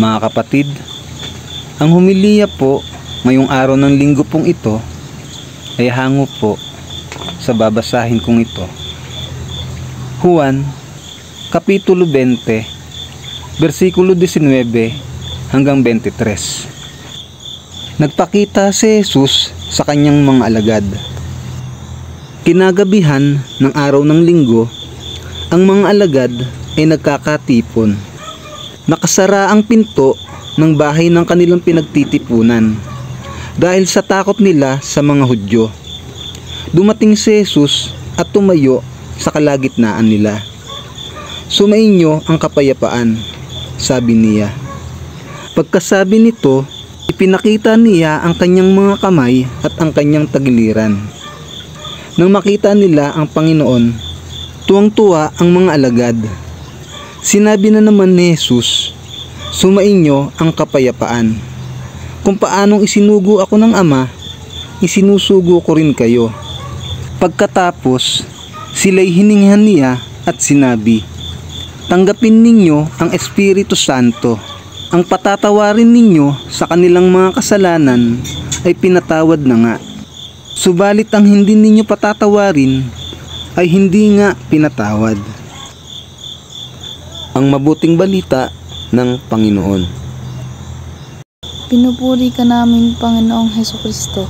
Mga kapatid, ang homilya po ngayong araw ng linggo pong ito ay hango po sa babasahin kong ito. Juan, Kapitulo 20, versikulo 19 hanggang 23. Nagpakita si Jesus sa kanyang mga alagad. Kinagabihan ng araw ng linggo, ang mga alagad ay nagkakatipon. Nakasara ang pinto ng bahay ng kanilang pinagtitipunan dahil sa takot nila sa mga Hudyo. Dumating si Jesus at tumayo sa kalagitnaan nila. "Sumainyo ang kapayapaan," sabi niya. Pagkasabi nito, ipinakita niya ang kanyang mga kamay at ang kanyang tagiliran. Nang makita nila ang Panginoon, tuwang-tuwa ang mga alagad. Sinabi na naman ni Jesus, "Sumainyo ang kapayapaan. Kung paanong isinugo ako ng Ama, isinusugo ko rin kayo." Pagkatapos, sila'y hiningihan niya at sinabi, "Tanggapin ninyo ang Espiritu Santo. Ang patatawarin ninyo sa kanilang mga kasalanan ay pinatawad na nga. Subalit ang hindi ninyo patatawarin ay hindi nga pinatawad." Ang mabuting balita ng Panginoon. Pinupuri ka namin, Panginoong Hesukristo.